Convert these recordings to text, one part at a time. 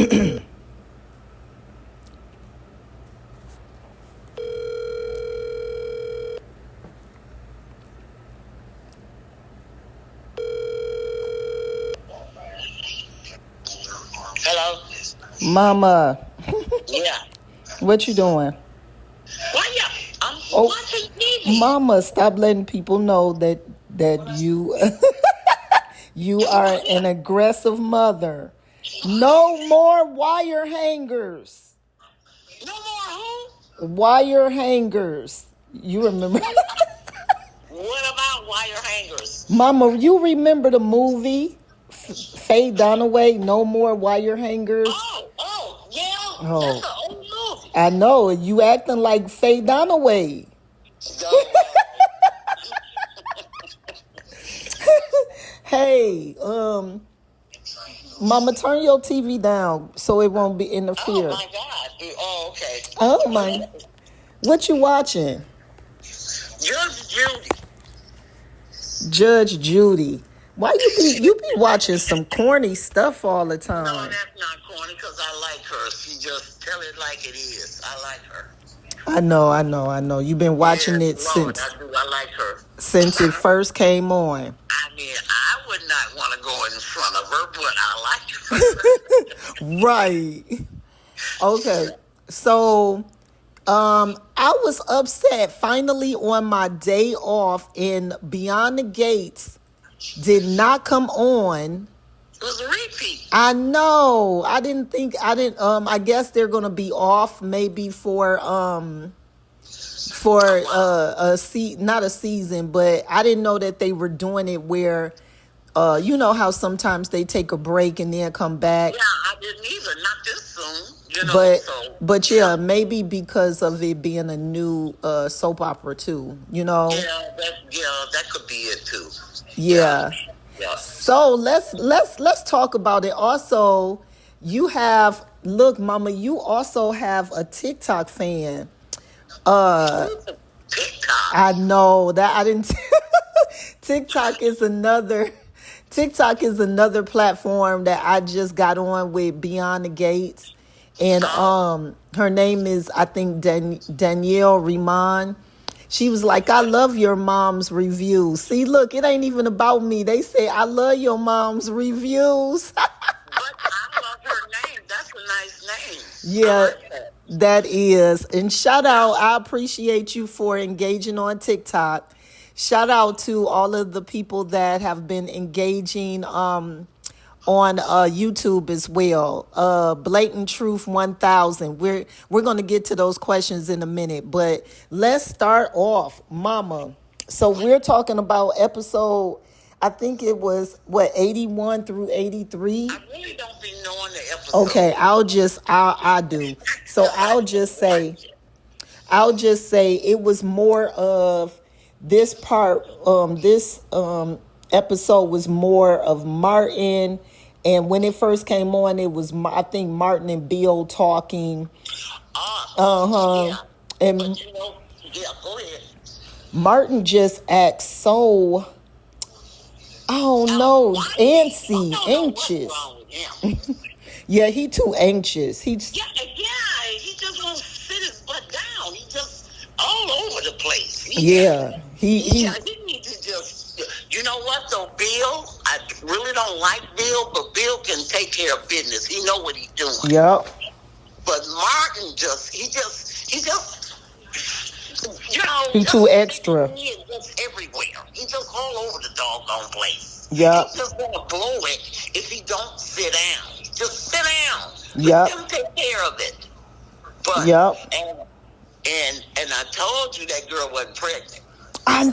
Hello? Mama, Yeah. what you doing? Why you? I'm Oh, watching TV. Mama, stop letting people know that you you are an aggressive mother. No more wire hangers. No more who? Wire hangers. You remember? What about wire hangers? Mama, you remember the movie Faye Dunaway, No More Wire Hangers? Yeah. Oh, That's an old movie. I know. You acting like Faye Dunaway. Hey, Mama, turn your TV down so it won't be interfered. Oh my God. Oh, okay. Oh my. What you watching? Judge Judy. Judge Judy. Why you be watching some corny stuff all the time? No, that's not corny because I like her. She just tell it like it is. I like her. I know. You've been watching it Lord, since I like her. since it first came on. I mean, I would not want to go in front of her, but I like her. Right. Okay. So I was upset finally on my day off and Beyond the Gates did not come on. It was a repeat. I know. I guess they're gonna be off maybe for not a season, but I didn't know that they were doing it where you know how sometimes they take a break and then come back. Yeah, I didn't either. Not this soon. You know, but yeah, maybe because of it being a new soap opera too, you know. Yeah, that could be it too. Yeah. Yeah. So let's talk about it. Also, Mama, you also have a TikTok fan. TikTok. I know that I didn't. TikTok is another platform that I just got on with Beyond the Gates. And her name is, I think, Danielle Riemann. She was like, I love your mom's reviews. See, look, it ain't even about me. They say, I love your mom's reviews. But I love her name. That's a nice name. Yeah, like that is. And shout out, I appreciate you for engaging on TikTok. Shout out to all of the people that have been engaging on YouTube as well. Blatant Truth 1000. We're going to get to those questions in a minute, but let's start off, Mama. So we're talking about episode, I think it was 81 through 83. I really don't be knowing the episode. Okay, I do. So I'll just say it was more of this part. This episode was more of Martin. And when it first came on, it was, I think, Martin and Bill talking. Yeah. And but go ahead. Martin just acts so, I don't know, antsy, anxious. Yeah, he too anxious. He just won't sit his butt down. He just all over the place. He needs to just. You know what though, Bill? I really don't like Bill, but Bill can take care of business. He know what he's doing. Yep. But Martin he too extra. He is just everywhere. He's just all over the doggone place. Yep. He's just gonna blow it if he don't sit down. Just sit down. Yep. Let him take care of it. But yep. And I told you that girl wasn't pregnant.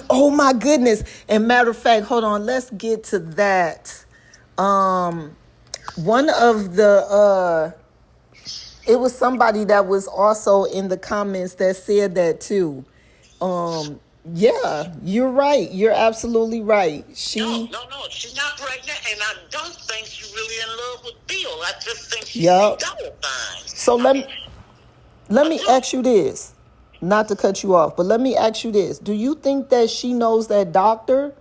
Oh my goodness. And matter of fact, hold on, let's get to that. One of the it was somebody that was also in the comments that said that too. Yeah, you're right. You're absolutely right. No, she's not pregnant, and I don't think she's really in love with Bill. I just think she's double fine. So let me ask you this. Not to cut you off, but let me ask you this. Do you think that she knows that doctor?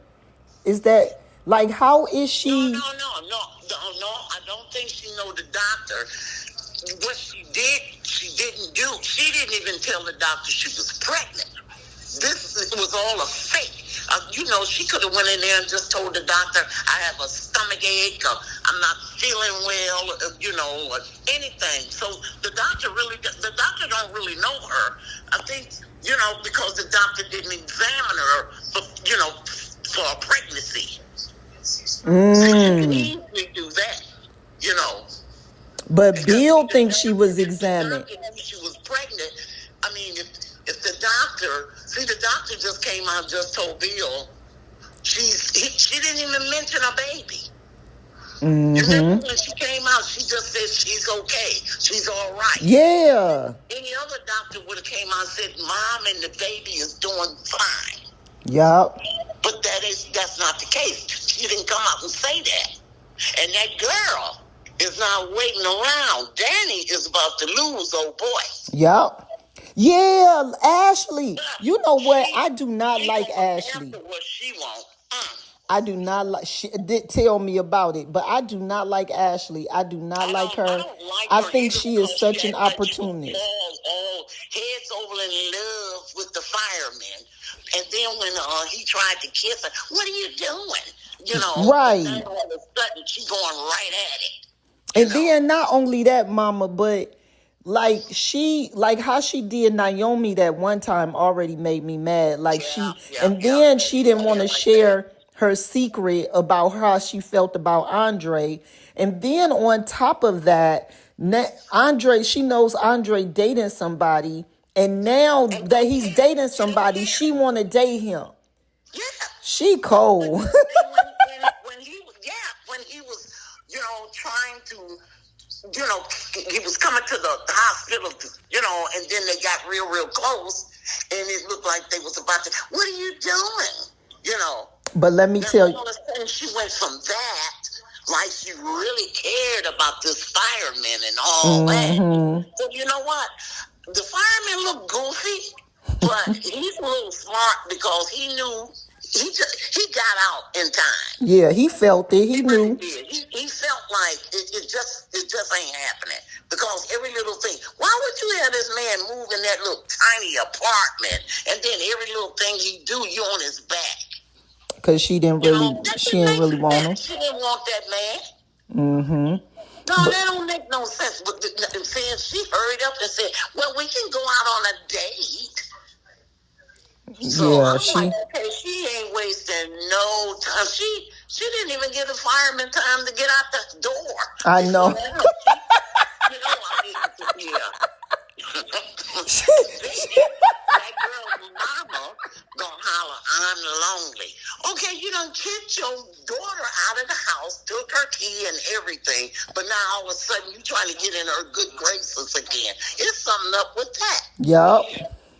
Is that, like, how is she? No. The no, I don't think she know the doctor. What she didn't do. She didn't even tell the doctor she was pregnant. This was all a fake. She could have went in there and just told the doctor, I have a stomach ache, or I'm not feeling well, or anything. So the doctor don't really know her. I think, because the doctor didn't examine her for a pregnancy. So you can easily do that, But because Bill thinks she was examined. If the doctor knew she was pregnant, I mean, if the doctor just came out and just told Bill she didn't even mention a baby. Mm-hmm. And then when she came out, she just said she's okay, she's all right. Yeah. Any other doctor would have came out and said, Mom and the baby is doing fine. Yup. But that's not the case. She didn't come out and say that. And that girl is not waiting around. Danny is about to lose, old boy. Yup. Yeah, Ashley. You know what? I do not like Ashley. What she wants. I do not like. She did tell me about it, but I do not like Ashley. I do not like her. I don't like I her think either she is because such she an act like she opportunist. all heads over in love with the fireman. And then when he tried to kiss her, what are you doing? Right. And then all of a sudden, she going right at it. And then not only that, Mama, but like how she did Naomi that one time already made me mad. Like then she didn't want to share her secret about how she felt about Andre. And then on top of that, she knows Andre dating somebody. And now that he's dating somebody, she want to date him. Yeah. She cold. When he was, trying to, he was coming to the hospital, and then they got real, real close, and it looked like they was about to, what are you doing? But let me tell you. All of a sudden she went from that, like she really cared about this fireman and all that. So you know what? The fireman looked goofy, but he's a little smart because he knew he got out in time. Yeah, he felt it. He knew. Really did. He felt like it just ain't happening because every little thing. Why would you have this man move in that little tiny apartment and then every little thing he do, you on his back? Because she didn't really want him. She didn't want that man. Mm-hmm. No, that don't make no sense. But saying she hurried up and said, well, we can go out on a date. So I'm like, okay, she ain't wasting no time. She didn't even give the fireman time to get out the door. I know. That girl's mama gonna holler, I'm lonely. Okay, you done kicked your daughter out of the house, took her key and everything, but now all of a sudden you trying to get in her good graces again. It's something up with that. Yup.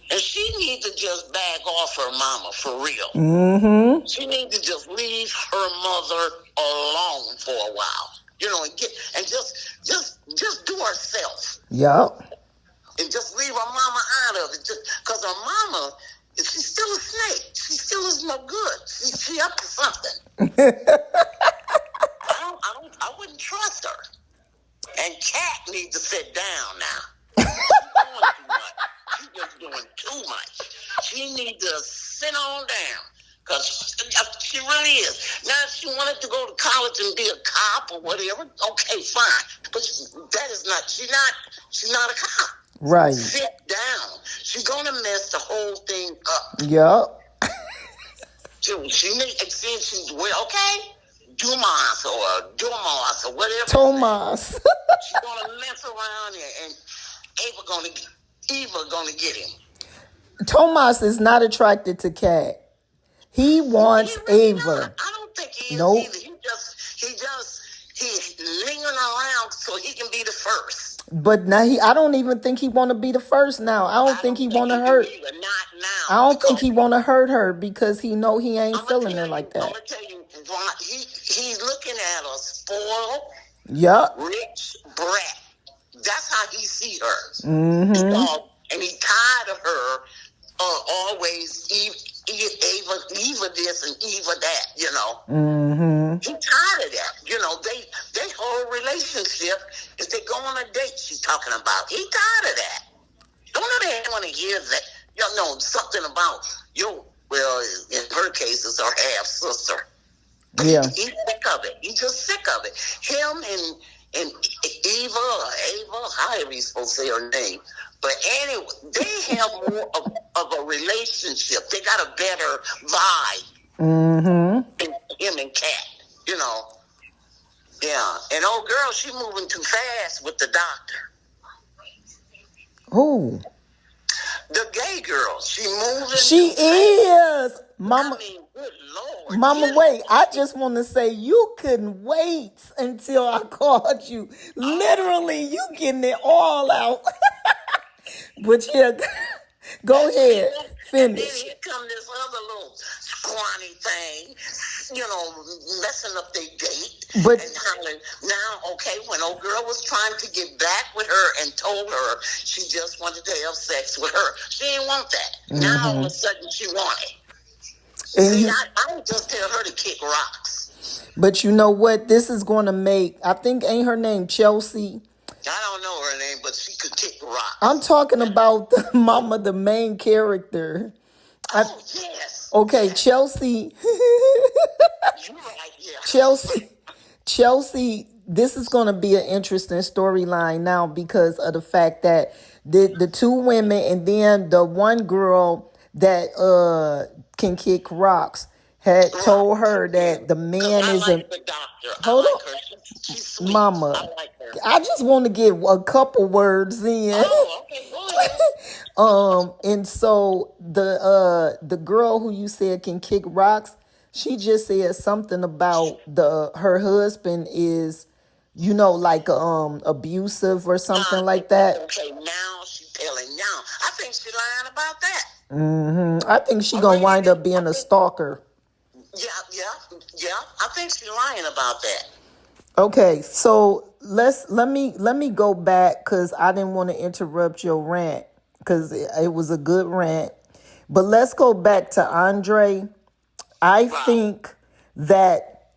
And she needs to just back off her mama for real. Mm-hmm. She needs to just leave her mother alone for a while. And just do herself. Yup. And just leave her mama out of it. Because her mama, she's still a snake. She still is no good. She up to something. I wouldn't trust her. And Kat needs to sit down now. She's just doing too much. She needs to sit on down. Because she really is. Now, if she wanted to go to college and be a cop or whatever, okay, fine. But that is not, she's not a cop. Right. Sit down. She's going to mess the whole thing up. Yup. She may, since she's, okay, Dumas or whatever. Thomas. She's going to mess around and Eva going to get him. Thomas is not attracted to Kat. He wants Ava. Not. I don't think he is either. He's lingering around so he can be the first. But now I don't even think he want to be the first now. I don't think he want to hurt. Not now. I don't think he want to hurt her because he know he ain't feeling her like that. I'm going to tell you, he's looking at a spoiled, rich brat. That's how he see her. Mm-hmm. And he's tired of her always Eva this and Eva that, Mm-hmm. He's tired of that. They relationship is they go on a date she's talking about. He tired of that. Don't ever want to hear that. You know, something about you. Well, in her case, it's her half sister. Yeah. He's sick of it. He's just sick of it. Him and Ava, however you supposed to say her name. But anyway, they have more of a relationship. They got a better vibe. Mm-hmm. Him and Kat, you know. Yeah. And old girl, she moving too fast with the doctor. Who? The gay girl. She moving. She is. Mama. I mean, good Lord. Mama, wait. I just want to say you couldn't wait until I called you. Literally, you getting it all out. But yeah, go ahead. And then Finish. here come this other little scrawny thing, you know, messing up their date. But and hollering. Now, okay, when old girl was trying to get back with her and told her she just wanted to have sex with her, she didn't want that. Now all of a sudden she wanted. And See, you, I would just tell her to kick rocks. but you know what? This is going to make, I think, ain't her name Chelsea? I don't know her name, but she could kick rocks. I'm talking about the mama, the main character. Oh, yes. Okay, Chelsea. You're right, yeah. Chelsea, this is going to be an interesting storyline now because of the fact that the two women and then the one girl that can kick rocks had told her that the man I is like the doctor. Hold I on. like her. She's sweet. Mama. I like her. I just want to get a couple words in. Oh, okay, go ahead. And so the girl who you said can kick rocks, she just said something about her husband is, you know, like abusive or something like that. Okay, now she's telling now. I think she's lying about that. I think she gonna wind up being a stalker. Yeah. I think she's lying about that. Okay, so let me go back because I didn't want to interrupt your rant because it was a good rant. But let's go back to Andre. I think that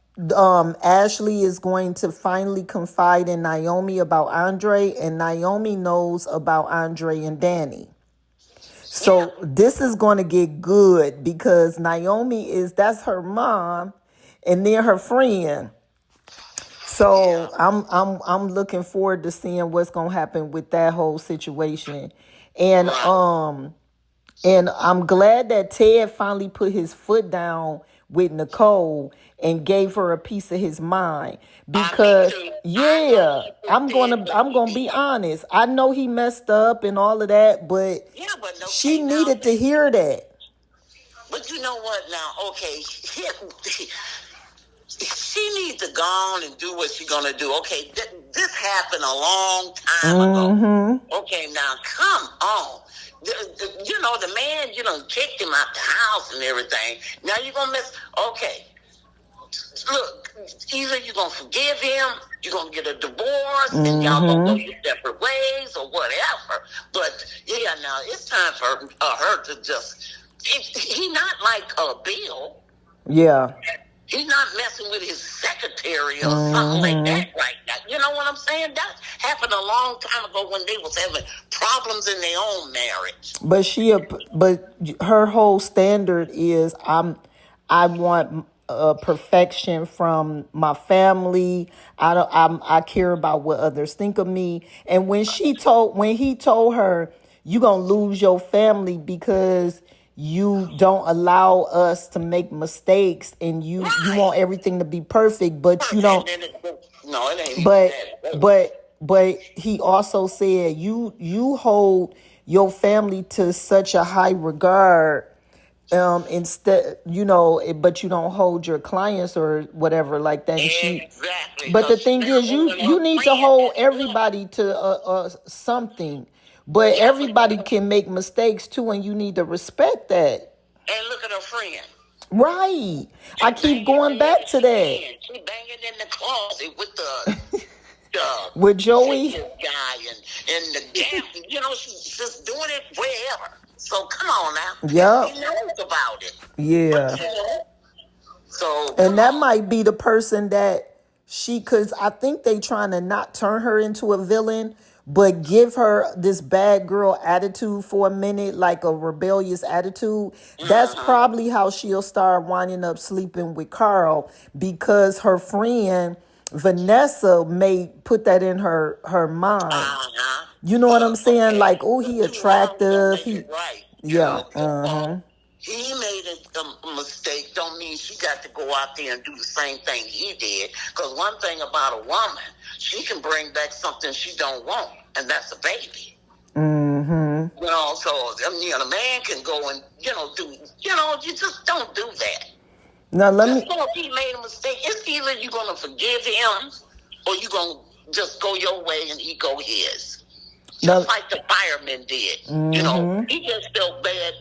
Ashley is going to finally confide in Naomi about Andre, and Naomi knows about Andre and Danny. So this is going to get good because Naomi that's her mom, and then her friend. So I'm looking forward to seeing what's gonna happen with that whole situation, and I'm glad that Ted finally put his foot down with Nicole and gave her a piece of his mind because I'm gonna be honest. I know he messed up and all of that, but she needed to hear that. But you know what now? Okay, she needs to go on and do what she's gonna do. Okay, this happened a long time ago. Okay, now come on. You know, the man, you know, kicked him out the house and everything. Now you're gonna miss. Okay, look, either you're gonna forgive him, you're gonna get a divorce, and y'all gonna go your separate ways or whatever. But yeah, now it's time for her to just. He's not like Bill. Yeah. He's not messing with his secretary or something like that right now. You know what I'm saying? That happened a long time ago when they was having problems in their own marriage. But her whole standard is I want perfection from my family. I care about what others think of me. And when he told her, you gonna lose your family because you don't allow us to make mistakes, and you want everything to be perfect, but you don't. No, it ain't. But he also said you hold your family to such a high regard. Instead, you know, but you don't hold your clients or whatever like that. Exactly. But the thing is, you need to hold everybody to something. But everybody can make mistakes too, and you need to respect that. And look at her friend. Right. I keep going back to that. She banging in the closet with the with Joey guy and the gap. You know, she's just doing it wherever. So come on now. Yeah. He knows about it. Yeah. So and that might be the person that cause I think they trying to not turn her into a villain, but give her this bad girl attitude for a minute, like a rebellious attitude. That's probably how she'll start winding up sleeping with Carl, because her friend Vanessa may put that in her mind. You know what I'm saying? Okay. Like, oh, he But two wrongs don't attractive. make He, it right. yeah, He made a mistake. Don't mean she got to go out there and do the same thing he did. Because one thing about a woman, she can bring back something she don't want, and that's a baby. You know, so the man can go and do. You just don't do that. Now let Just me. know if he made a mistake, it's either you're gonna forgive him or you're gonna just go your way and he go his. Just like the fireman did. He just felt bad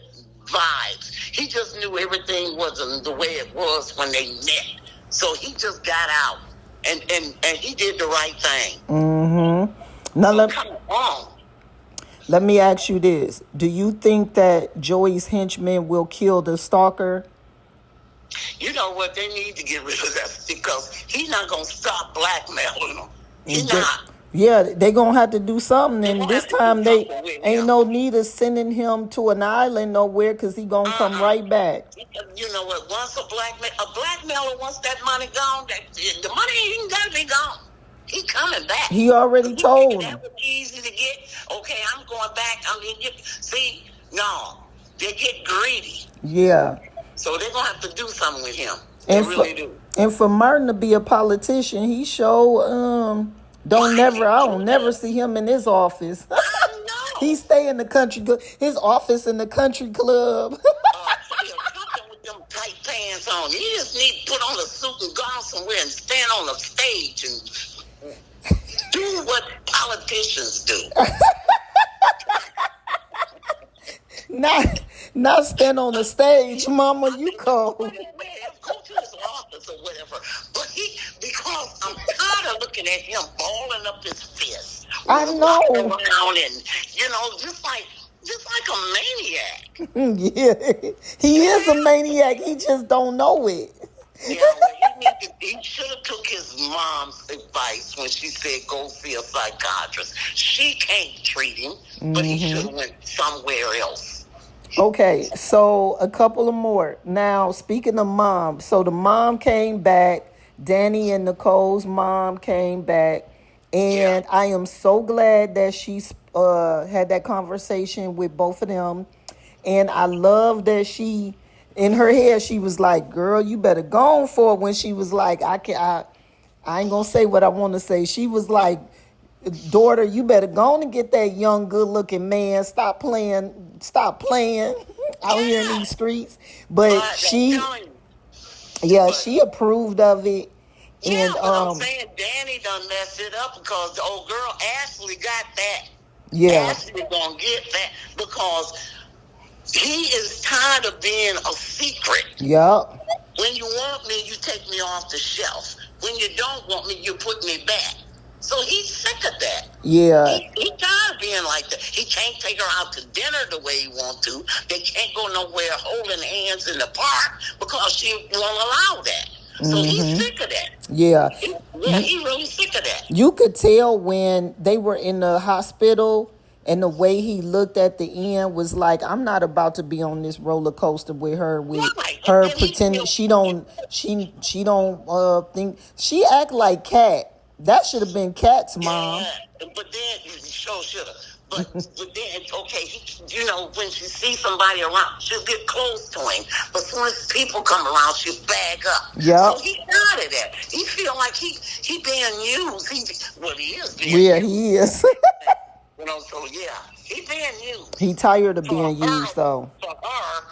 vibes. He just knew everything wasn't the way it was when they met. So he just got out and he did the right thing. Now Come on. let me ask you this: do you think that Joey's henchmen will kill the stalker? You know what? They need to get rid of that because he's not gonna stop blackmailing them. He's not. Yeah, they gonna have to do something, and this time they ain't him. no need of sending him to an island nowhere, because he gonna come right back. You know what? Once a blackmailer, once that money gone, the money ain't even gotta be gone. He coming back. He already told him. That was easy to get. Okay, I'm going back. See, no, they get greedy. Yeah. So they're gonna have to do something with him. They really do. And for Martin to be a politician, he I don't never see him in his office. I know. He stay in the country, his office in the country club. Something with them tight pants on. He just need to put on a suit and go somewhere and stand on a stage and do what politicians do. Not stand on the stage, Mama. You cold. Go to his office or whatever. But because I'm tired of looking at him balling up his fist. I know. Around and just like a maniac. Yeah, he is a maniac. He just don't know it. Yeah, he should have took his mom's advice when she said go see a psychiatrist. She can't treat him, but he should have went somewhere else. Okay, so a couple of more. Now, speaking of mom, so the mom came back. Danny and Nicole's mom came back. And I am so glad that she had that conversation with both of them. And I love that she, in her head, she was like, girl, you better go on for it. When she was like, I ain't going to say what I want to say. She was like, daughter, you better go on and get that young, good-looking man. Stop playing out here in these streets. But she approved of it. Yeah, and but I'm saying Danny done messed it up because the old girl Ashley got that. Yeah. Ashley gonna get that because he is tired of being a secret. Yup. When you want me, you take me off the shelf. When you don't want me, you put me back. So he's sick of that. Yeah. He tired of being like that. He can't take her out to dinner the way he wants to. They can't go nowhere holding hands in the park because she won't allow that. So he's sick of that. Yeah. He's really sick of that. You could tell when they were in the hospital, and the way he looked at the end was like, I'm not about to be on this roller coaster with her, her pretending she don't think she act like Kat. That should have been Kat's mom. Yeah, but then sure should have. But then, okay, when she sees somebody around, she'll get close to him. But as soon as people come around, she'll bag up. Yeah. So he's tired of that. He feel like he being used. He is being used. Yeah, he is. So he being used. He tired of being used, though. For her,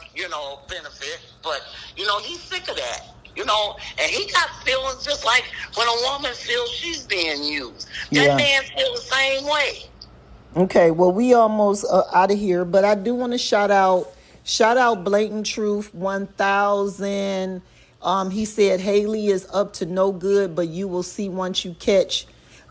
benefit. But, he's sick of that. And he got feelings just like when a woman feels she's being used. That man feels the same way. Okay, well, we almost out of here, but I do want to shout out Blatant Truth 1000. He said Haley is up to no good, but you will see once you catch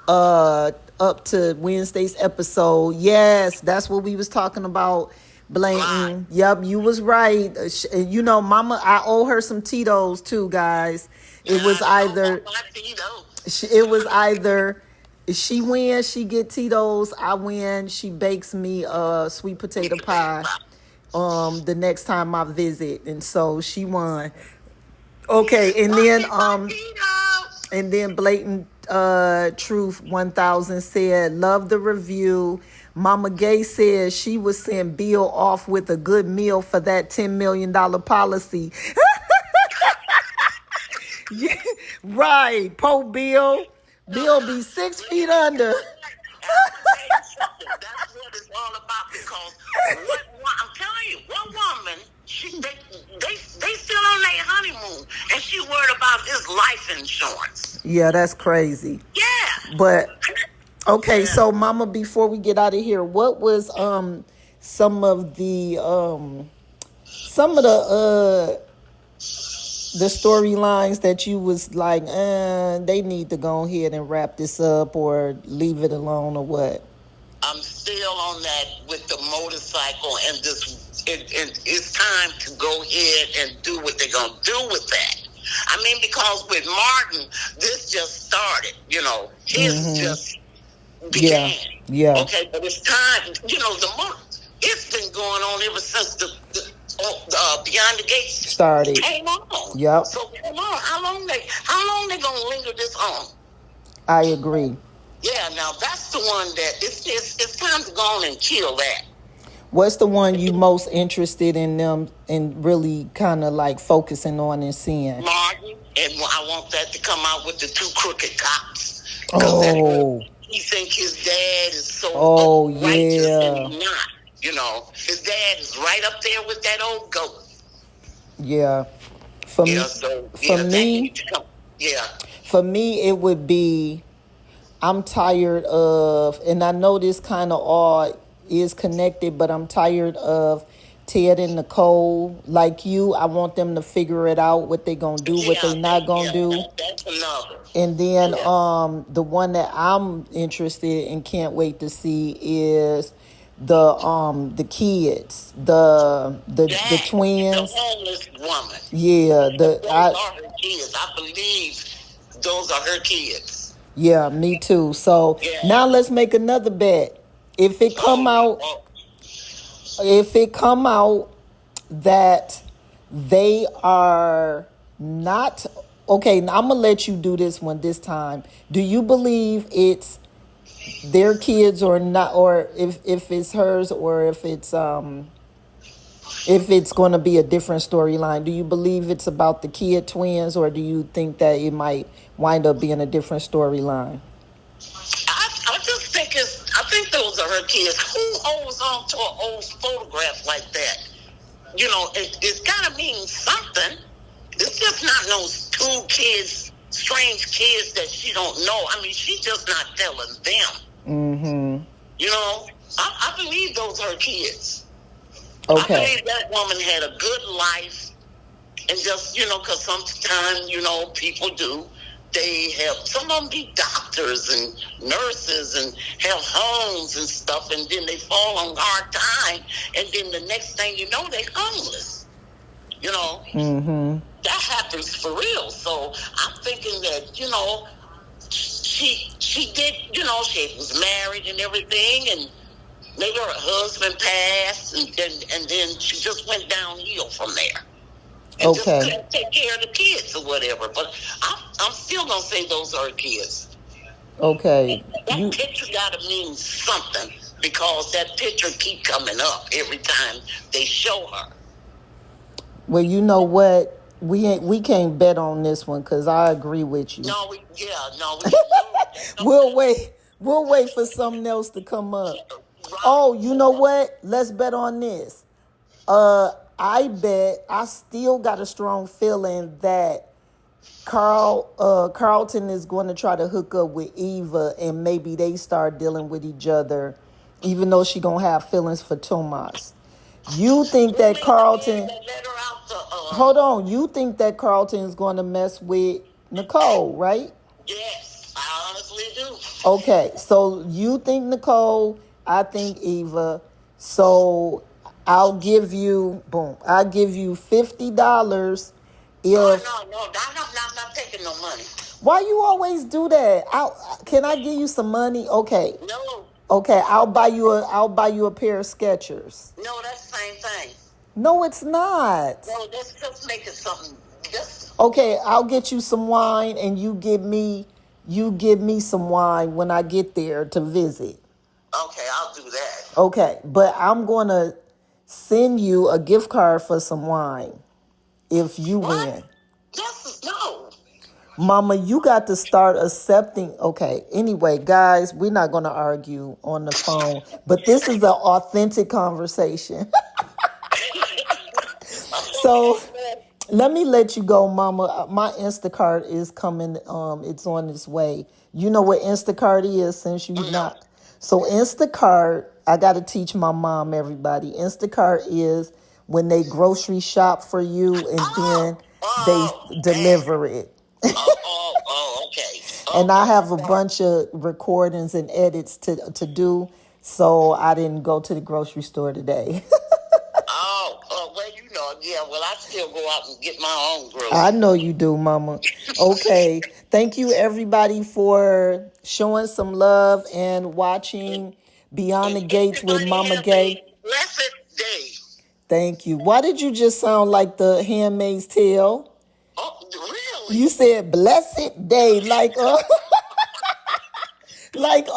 up to Wednesday's episode. Yes, that's what we was talking about. Blatant. Yep, you was right. Mama, I owe her some Tito's too, guys. It was either It was either she wins, she get Tito's. I win, she bakes me a sweet potato pie. The next time I visit, and so she won. Okay, and then blatant truth 1000 said, love the review. Mama Gay says she would send Bill off with a good meal for that $10 million policy. Yeah, right, po Bill. Bill be 6 feet under. That's what it's all about, because I'm telling you, one woman, they still on their honeymoon, and she worried about his life insurance. Yeah, that's crazy. Yeah. But okay, so Mama, before we get out of here, what was some of the storylines that you was like, they need to go ahead and wrap this up or leave it alone, or what? I'm still on that with the motorcycle, and it's time to go ahead and do what they're going to do with that. I mean, because with Martin, this just started, his just began. Yeah. Okay, but it's time, it's been going on ever since the Beyond the Gates started. Came on. Yep. So come on, how long they gonna linger this on? I agree. Yeah, now that's the one that it's time to go on and kill that. What's the one you most interested in them and really kind of like focusing on and seeing? Martin, and I want that to come out with the two crooked cops. Oh. He think his dad is so righteous, and he's not. His dad is right up there with that old goat. Yeah. For me, it would be, I'm tired of, and I know this kind of all is connected, but I'm tired of Ted and Nicole. Like you, I want them to figure it out, what they gonna do, what they not gonna do. That's another. And then the one that I'm interested and can't wait to see is the kids, the twins, the homeless woman. Yeah, those are her kids. I believe those are her kids. Yeah, me too. So now let's make another bet. If it come out that they are not okay, now I'm gonna let you do this one this time. Do you believe it's their kids or not, or if it's hers, or if it's going to be a different storyline? Do you believe it's about the kid twins, or do you think that it might wind up being a different storyline? I just think I think those are her kids. Who holds on to an old photograph like that? It's got to mean something. It's just not those two kids, strange kids that she don't know. I mean, she's just not telling them. Mm-hmm. I believe those are her kids. Okay. I believe that woman had a good life, and just, because sometimes, people do. They have, some of them be doctors and nurses and have homes and stuff, and then they fall on hard time, and then the next thing you know, they're homeless. Mm-hmm. That happens for real. So I'm thinking that, she did, she was married and everything, and maybe her husband passed, and then she just went downhill from there. And just couldn't take care of the kids or whatever. But I'm still going to say those are her kids. Okay. That picture got to mean something, because that picture keep coming up every time they show her. Well, you know what? We can't bet on this one, because I agree with you. We'll wait for something else to come up. Right. Oh, you know what? Let's bet on this. I bet I still got a strong feeling that Carlton is going to try to hook up with Eva, and maybe they start dealing with each other, even though she gonna have feelings for Tomas. You think that Carlton? Hold on. You think that Carlton is going to mess with Nicole, right? Yes, I honestly do. Okay, so you think Nicole, I think Eva. So I'll give you $50 if. No, I'm not taking no money. Why you always do that? Can I give you some money? Okay. No. Okay, I'll buy you a pair of Skechers. No, that's the same thing. No, it's not. No, let's just make it something. Okay, I'll get you some wine, and you give me some wine when I get there to visit. Okay, I'll do that. Okay, but I'm gonna send you a gift card for some wine if you win. Yes, no. Mama, you got to start accepting. Okay, anyway, guys, we're not going to argue on the phone, but this is an authentic conversation. So let me let you go, Mama. My Instacart is coming. It's on its way. You know what Instacart is since you not. So Instacart, I got to teach my mom, everybody. Instacart is when they grocery shop for you and then they deliver it. Okay. And I have a bunch of recordings and edits to do, so I didn't go to the grocery store today. Well, you know, yeah, well, I still go out and get my own groceries. I know you do, Mama. Okay. Thank you, everybody, for showing some love and watching Beyond the Gates with Mama Gay. Blessed day. Thank you. Why did you just sound like the Handmaid's Tale? Oh, really? You said blessed day, like like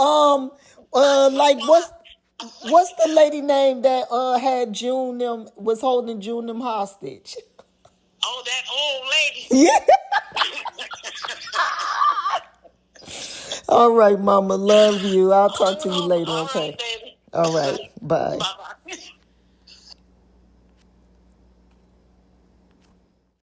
what's the lady name that had June them was holding June them hostage? Oh, that old lady. Yeah. All right, Mama, love you. I'll talk to you later, okay? All right, baby. All right, bye.